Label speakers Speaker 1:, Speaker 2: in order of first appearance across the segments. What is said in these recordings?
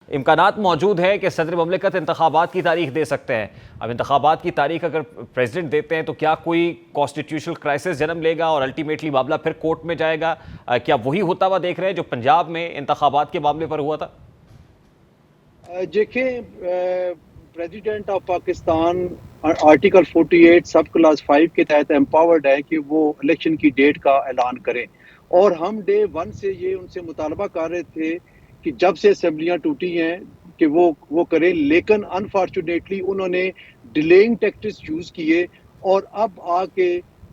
Speaker 1: امکانات موجود ہے کہ صدر مملکت انتخابات کی تاریخ دے سکتے ہیں. اب انتخابات کی تاریخ اگر پریزیڈنٹ دیتے ہیں تو کیا کوئی کانسٹیٹیوشنل کرائسس جنم لے گا اور الٹیمیٹلی معاملہ پھر کورٹ میں جائے گا؟ کیا وہی ہوتا ہوا دیکھ رہے ہیں جو پنجاب میں انتخابات کے معاملے پر ہوا تھا؟
Speaker 2: دیکھیں، president of Pakistan article 48 sub class 5 کے تحت امپاورڈ ہے کہ وہ الیکشن کی ڈیٹ کا اعلان کریں، اور ہم ڈے 1 سے یہ ان سے مطالبہ کر رہے تھے کہ جب سے اسمبلیاں ٹوٹی ہیں کہ وہ کریں، لیکن انفارچونیٹلی انہوں نے ڈیلیئنگ ٹیکٹکس یوز کیے، اور اب آ کے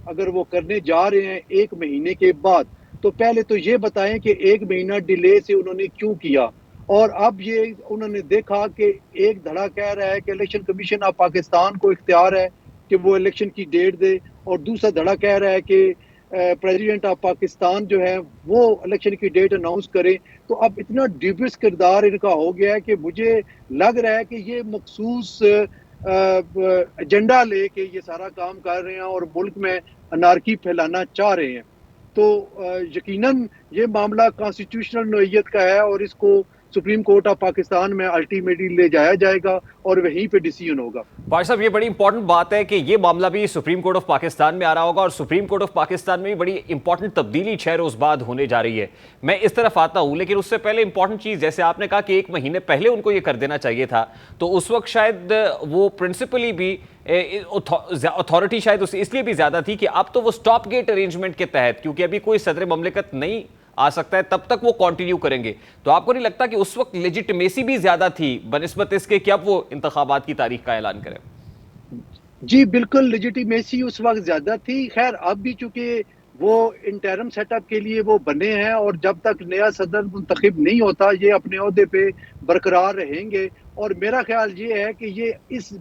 Speaker 2: اگر وہ کرنے جا رہے ہیں 1 مہینے کے بعد، تو پہلے تو یہ بتائیں کہ 1 مہینہ ڈیلے سے انہوں نے کیوں کیا. اور اب یہ انہوں نے دیکھا کہ ایک دھڑا کہہ رہا ہے کہ الیکشن کمیشن آف پاکستان کو اختیار ہے کہ وہ الیکشن کی ڈیٹ دے، اور دوسرا دھڑا کہہ رہا ہے کہ پریزیڈنٹ آف پاکستان جو ہے وہ الیکشن کی ڈیٹ اناؤنس کرے. تو اب اتنا ڈیوبس کردار ان کا ہو گیا ہے کہ مجھے لگ رہا ہے کہ یہ مخصوص ایجنڈا لے کے یہ سارا کام کر رہے ہیں اور ملک میں انارکی پھیلانا چاہ رہے ہیں. تو یقیناً یہ معاملہ کانسٹیٹیوشنل نوعیت کا ہے، اور اس کو سپریم کورٹ آف پاکستان میں الٹیمیٹلی لے جایا جائے گا اور وہیں پہ ڈیسیژن ہوگا.
Speaker 1: پاش صاحب، یہ بڑی امپورٹنٹ بات ہے کہ یہ معاملہ بھی سپریم کورٹ آف پاکستان میں آ رہا ہوگا، اور سپریم کورٹ آف پاکستان میں بھی بڑی امپورٹنٹ تبدیلی 6 روز بعد ہونے جا رہی ہے. میں اس طرف آتا ہوں، لیکن اس سے پہلے امپورٹنٹ چیز، جیسے آپ نے کہا کہ 1 مہینے پہلے ان کو یہ کر دینا چاہیے تھا، تو اس وقت شاید وہ پرنسپلی بھی اتھارٹی شاید اس لیے بھی زیادہ تھی کہ اب تو وہ سٹاپ گیٹ ارینجمنٹ کے تحت، کیونکہ ابھی کوئی صدر مملکت نہیں آ سکتا ہے، تب تک وہ کنٹینیو کریں گے. تو آپ کو نہیں لگتا کہ اس وقت لیجیٹمیسی بھی زیادہ تھی بنسبت اس کے کہ اب وہ انتخابات کی تاریخ کا اعلان کریں؟
Speaker 2: جی بالکل، لیجیٹیمیسی اس وقت زیادہ تھی. خیر اب بھی چونکہ وہ انٹرم سیٹ اپ کے لیے وہ بنے ہیں، اور جب تک نیا صدر منتخب نہیں ہوتا یہ اپنے عہدے پہ برقرار رہیں گے. اور میرا خیال یہ ہے کہ یہ اس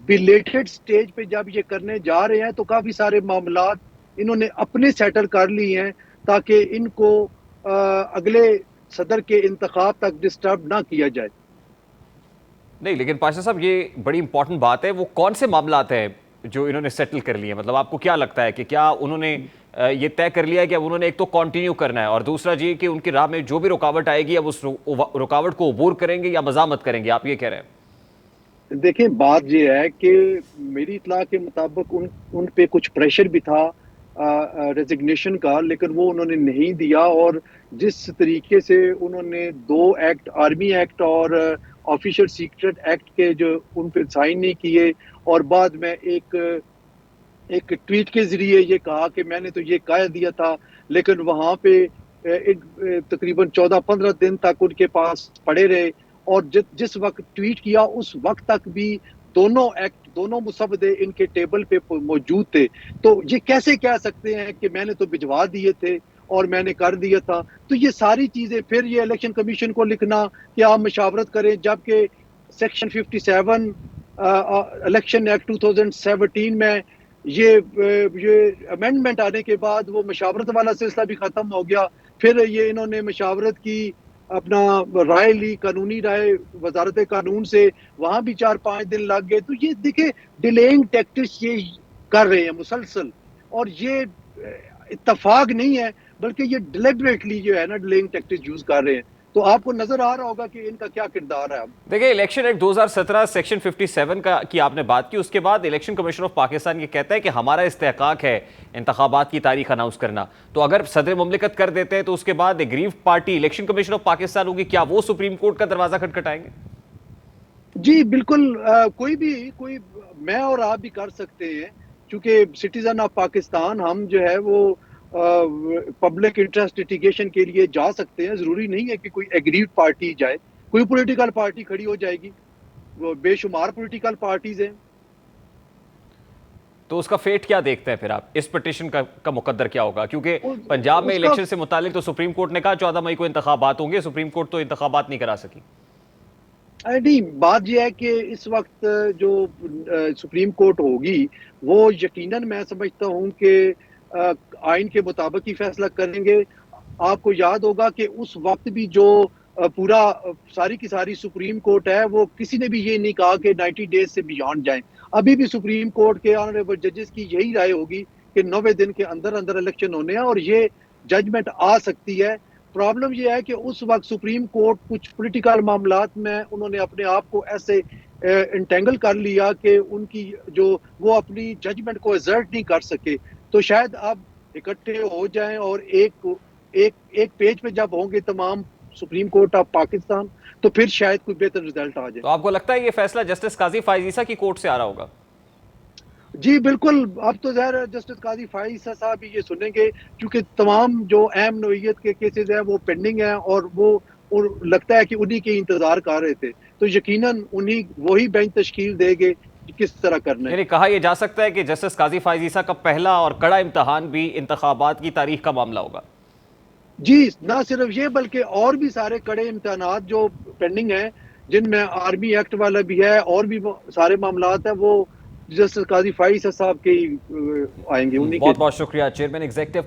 Speaker 2: بیلیٹڈ سٹیج پہ جب یہ کرنے جا رہے ہیں تو کافی سارے معاملات انہوں نے اپنے سیٹل کر لی ہیں تاکہ ان کو اگلے صدر کے انتخاب تک ڈسٹرب نہ کیا جائے.
Speaker 1: نہیں، لیکن پاشا صاحب یہ بڑی امپورٹنٹ بات ہے، وہ کون سے معاملات ہیں جو انہوں نے سیٹل کر لیے؟ مطلب آپ کو کیا لگتا ہے کہ کیا انہوں نے یہ طے کر لیا ہے کہ اب انہوں نے ایک تو کنٹینیو کرنا ہے، اور دوسرا جی کہ ان کی راہ میں جو بھی رکاوٹ آئے گی اب اس رکاوٹ کو عبور کریں گے یا مزاحمت کریں گے؟ آپ یہ کہہ رہے ہیں.
Speaker 2: دیکھیں بات یہ ہے کہ میری اطلاع کے مطابق ان پہ کچھ پریشر بھی تھا ریزگنیشن کا، لیکن وہ انہوں نے نہیں دیا. اور جس طریقے سے انہوں نے 2 ایکٹ، آرمی ایکٹ اور آفیشل سیکرٹ ایکٹ کے جو ان پہ سائن نہیں کیے، اور بعد میں ایک ٹویٹ کے ذریعے یہ کہا کہ میں نے تو یہ کہہ دیا تھا، لیکن وہاں پہ تقریباً 14-15 دن تک ان کے پاس پڑے رہے. اور جس وقت ٹویٹ کیا اس وقت تک بھی دونوں ایکٹ، دونوں مسودے ان کے ٹیبل پہ موجود تھے. تو یہ کیسے کہہ سکتے ہیں کہ میں نے تو بھجوا دیے تھے اور میں نے کر دیا تھا؟ تو یہ ساری چیزیں پھر یہ الیکشن کمیشن کو لکھنا کہ آپ مشاورت کریں، جبکہ سیکشن 57 الیکشن ایکٹ 2017 میں یہ امینڈمنٹ آنے کے بعد وہ مشاورت والا سلسلہ بھی ختم ہو گیا. پھر یہ انہوں نے مشاورت کی، اپنا رائے لی، قانونی رائے وزارت قانون سے، وہاں بھی 4-5 دن لگ گئے. تو یہ دیکھیں ڈیلیئنگ ٹیکٹکس یہ کر رہے ہیں مسلسل، اور یہ اتفاق نہیں ہے بلکہ یہ ڈیلیبریٹلی جو ہے نا ڈیلیئنگ ٹیکٹکس یوز کر رہے ہیں. تو آپ کو نظر آ رہا ہوگا کہ ان کا کیا کردار ہے. اب
Speaker 1: دیکھیں، الیکشن ایکٹ 2017 سیکشن 57 کی آپ نے بات کی، اس کے بعد الیکشن کمیشن آف پاکستان یہ کہتا ہے کہ ہمارا استحقاق ہے انتخابات کی تاریخ اناؤنس کرنا. تو اگر صدر مملکت کر دیتے ہیں تو اس کے بعد aggrieved party election commission of Pakistan ہوگی، کیا وہ سپریم کورٹ کا دروازہ کھٹکھٹائیں گے؟
Speaker 2: جی بالکل، کوئی میں اور آپ بھی کر سکتے ہیں، چونکہ سٹیزن آف پاکستان ہم جو ہے وہ پبلک انٹرسٹ لٹیگیشن کے لیے جا سکتے ہیں. ضروری نہیں ہے کہ کوئی ایگریڈ پارٹی جائے، کوئی پولیٹیکل پارٹی کھڑی ہو جائے گی. وہ بے شمار پولیٹیکل پارٹیز ہیں.
Speaker 1: تو اس کا فیٹ کیا دیکھتے ہیں پھر آپ؟ اس پٹیشن کا مقدر کیا ہوگا؟ کیونکہ پنجاب میں
Speaker 2: اس کا
Speaker 1: الیکشن سے متعلق تو سپریم کورٹ نے کہا 14 مئی کو انتخابات ہوں گے، سپریم کورٹ تو انتخابات نہیں کرا سکی.
Speaker 2: نہیں، بات یہ ہے کہ اس وقت جو سپریم کورٹ ہوگی وہ یقیناً میں سمجھتا ہوں کہ آئین کے مطابق ہی فیصلہ کریں گے. آپ کو یاد ہوگا کہ اس وقت بھی جو پورا ساری کی ساری سپریم کورٹ ہے، وہ کسی نے بھی یہ نہیں کہا کہ 90 ڈیز سے بیانڈ جائیں. ابھی بھی سپریم کورٹ کے آنریبل ججز کی یہی رائے ہوگی کہ 90 دن کے اندر اندر الیکشن ہونے ہیں، اور یہ ججمنٹ آ سکتی ہے. پرابلم یہ ہے کہ اس وقت سپریم کورٹ کچھ پولیٹیکل معاملات میں انہوں نے اپنے آپ کو ایسے انٹینگل کر لیا کہ ان کی جو وہ اپنی ججمنٹ کو ایزرٹ نہیں کر سکے. تو شاید اب اکٹھے ہو جائیں اور ایک پیج پہ جب ہوں گے تمام سپریم کورٹ آف پاکستان تو پھر شاید کوئی بہتر رزلٹ آ جائے.
Speaker 1: تو آپ کو لگتا ہے یہ فیصلہ جسٹس قاضی فائز عیسیٰ کی کورٹ سے آ رہا ہوگا؟
Speaker 2: جی بالکل. اب تو ظاہر جسٹس قاضی فائز عیسیٰ صاحب بھی یہ سنیں گے کیونکہ تمام جو اہم نوعیت کے کیسز ہیں وہ پینڈنگ ہیں اور وہ لگتا ہے کہ انہی کے انتظار کر رہے تھے. تو یقیناً وہی بینچ تشکیل دے گے کہ کس طرح کرنا ہے.
Speaker 1: یعنی کہا یہ جا سکتا ہے کہ جسٹس قاضی فائز عیسیٰ کا پہلا اور کڑا امتحان بھی انتخابات کی تاریخ کا معاملہ ہوگا.
Speaker 2: جی نہ صرف یہ بلکہ اور بھی سارے کڑے امتحانات جو پینڈنگ ہیں جن میں آرمی ایکٹ والا بھی ہے اور بھی سارے معاملات ہیں وہ جسٹس قاضی فائز عیسیٰ صاحب کے آئیں گے.
Speaker 1: بہت بہت شکریہ چیئرمین ایگزیکٹو